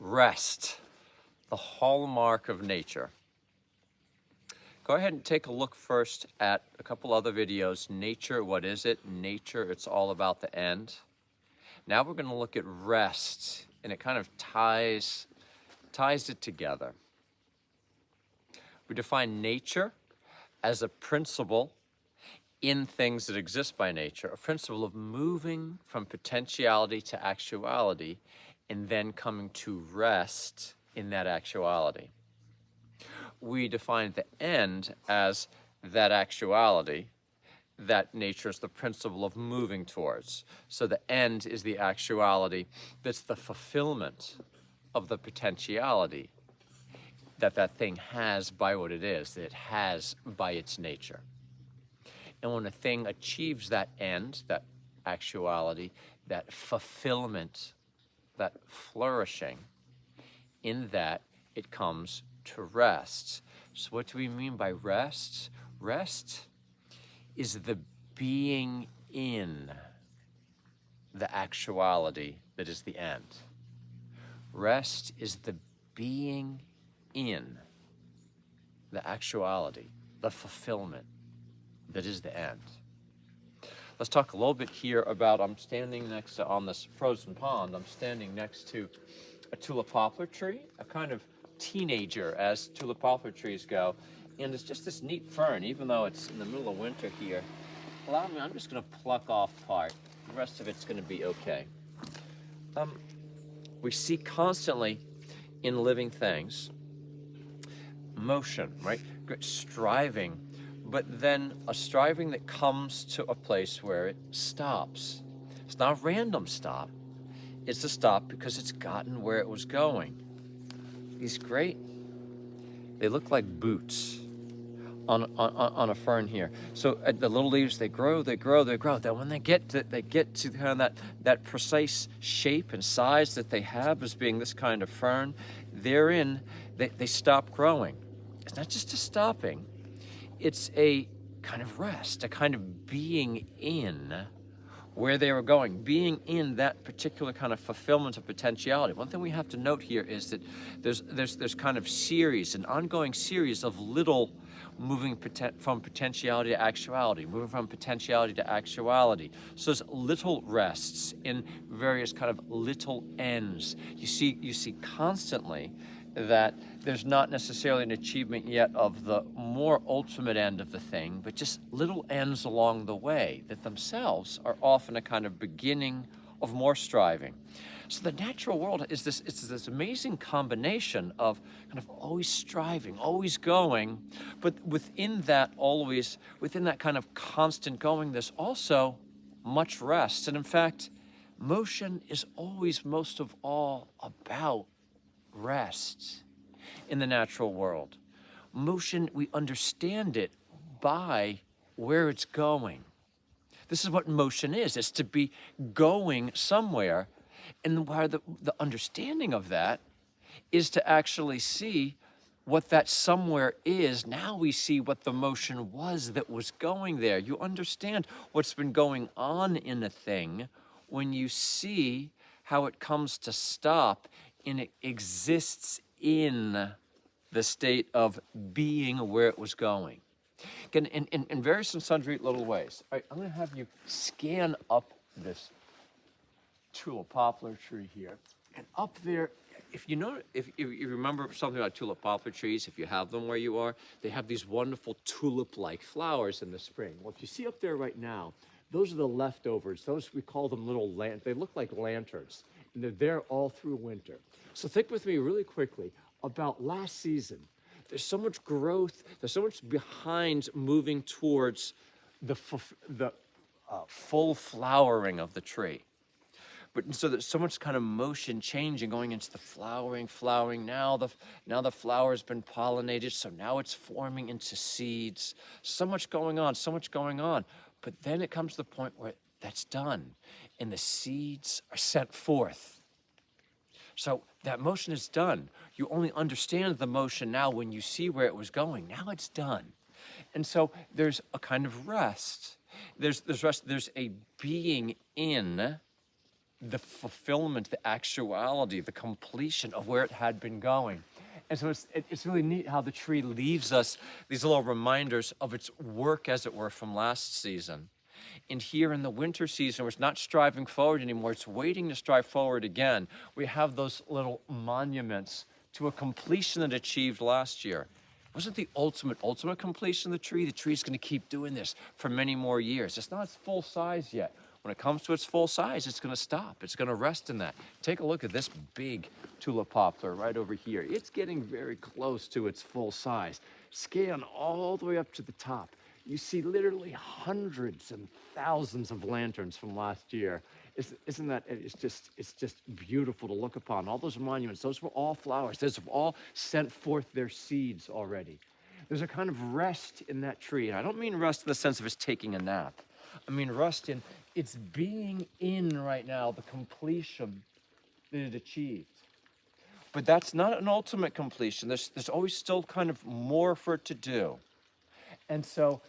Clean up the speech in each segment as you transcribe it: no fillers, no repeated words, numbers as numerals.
Rest, the hallmark of nature. Go ahead and take a look first at a couple other videos. Nature, what is it? Nature, it's all about the end. Now we're going to look at rest, and it kind of ties it together. We define nature as a principle in things that exist by nature, a principle of moving from potentiality to actuality and then coming to rest in that actuality. We define the end as that actuality that nature is the principle of moving towards. So the end is the actuality that's the fulfillment of the potentiality that thing has by what it is, that it has by its nature. And when a thing achieves that end, that actuality, that fulfillment, that flourishing, in that it comes to rest. So what do we mean by rest? Rest is the being in the actuality that is the end. Rest is the being in the actuality, the fulfillment that is the end. Let's talk a little bit here about, I'm standing next to, on this frozen pond, I'm standing next to a tulip poplar tree, a kind of teenager as tulip poplar trees go. And it's just this neat fern, even though it's in the middle of winter here. Allow me, I'm just gonna pluck off part. The rest of it's gonna be okay. We see constantly in living things, motion, right? Striving, but then a striving that comes to a place where it stops. It's not a random stop. It's a stop because it's gotten where it was going. These great, they look like boots on a fern here. So the little leaves, they grow. Then when they get to kind of that precise shape and size that they have as being this kind of fern, therein they stop growing. It's not just a stopping, it's a kind of rest, a kind of being in where they were going, being in that particular kind of fulfillment of potentiality. One thing we have to note here is that there's kind of an ongoing series of little moving from potentiality to actuality, moving from potentiality to actuality. So there's little rests in various kind of little ends. You see constantly that there's not necessarily an achievement yet of the more ultimate end of the thing, but just little ends along the way that themselves are often a kind of beginning of more striving. So the natural world is this amazing combination of kind of always striving, always going, but within that kind of constant going, there's also much rest. And in fact, motion is always most of all about rest in the natural world. Motion, we understand it by where it's going. This is what motion is. It's to be going somewhere. And where the understanding of that is to actually see what that somewhere is. Now we see what the motion was that was going there. You understand what's been going on in a thing when you see how it comes to stop and it exists in the state of being where it was going. Again, in various and sundry little ways. All right, I'm going to have you scan up this tulip poplar tree here, and up there, if you remember something about tulip poplar trees, if you have them where you are, they have these wonderful tulip-like flowers in the spring. Well, if you see up there right now, those are the leftovers. Those, we call them little they look like lanterns, and they're there all through winter. So think with me really quickly about last season. There's so much growth, there's so much behind moving towards the full flowering of the tree. But so there's so much kind of motion changing, going into the flowering. Now the flower's been pollinated, so now it's forming into seeds. So much going on. But then it comes to the point where that's done, and the seeds are sent forth. So that motion is done. You only understand the motion now when you see where it was going. Now it's done. And so there's a kind of rest. There's rest. There's a being in the fulfillment, the actuality, the completion of where it had been going. And so it's really neat how the tree leaves us these little reminders of its work, as it were, from last season. And here in the winter season, where it's not striving forward anymore, it's waiting to strive forward again. We have those little monuments to a completion that achieved last year. It wasn't the ultimate completion of the tree. The tree's going to keep doing this for many more years. It's not its full size yet. When it comes to its full size, it's going to stop. It's going to rest in that. Take a look at this big tulip poplar right over here. It's getting very close to its full size. Scan all the way up to the top. You see literally hundreds and thousands of lanterns from last year. Isn't that, it's just beautiful to look upon. All those monuments, those were all flowers. Those have all sent forth their seeds already. There's a kind of rest in that tree. And I don't mean rest in the sense of it's taking a nap. I mean rest in its being in right now, the completion that it achieved. But that's not an ultimate completion. There's always still kind of more for it to do. And so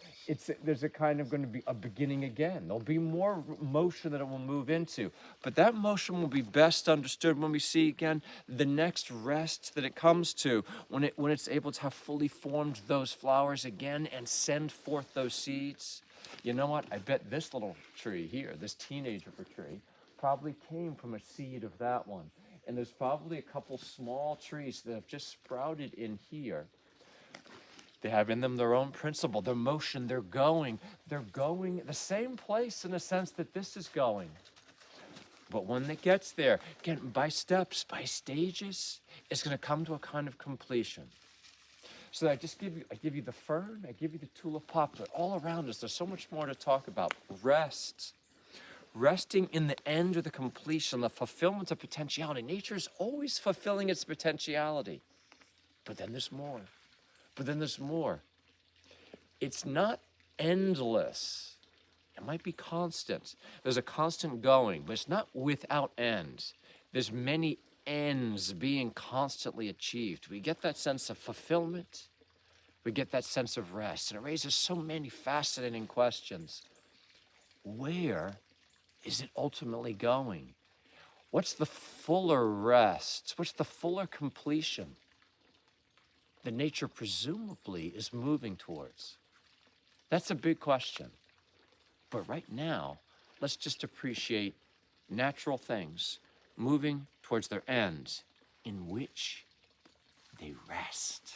there's a kind of going to be a beginning again. There'll be more motion that it will move into. But that motion will be best understood when we see again the next rest that it comes to, when it's able to have fully formed those flowers again and send forth those seeds. You know what? I bet this little tree here, this teenager tree, probably came from a seed of that one. And there's probably a couple small trees that have just sprouted in here. They have in them their own principle, their motion, they're going the same place in a sense that this is going. But when it gets there, again, by steps, by stages, it's going to come to a kind of completion. So I give you the fern, I give you the tulip poplar. All around us, there's so much more to talk about. Rest. Resting in the end or the completion, the fulfillment of potentiality. Nature is always fulfilling its potentiality. But then there's more. But then there's more. It's not endless. It might be constant. There's a constant going, but it's not without end. There's many ends being constantly achieved. We get that sense of fulfillment. We get that sense of rest. And it raises so many fascinating questions. Where is it ultimately going? What's the fuller rest? What's the fuller completion that nature presumably is moving towards? That's a big question. But right now, let's just appreciate natural things moving towards their ends in which they rest.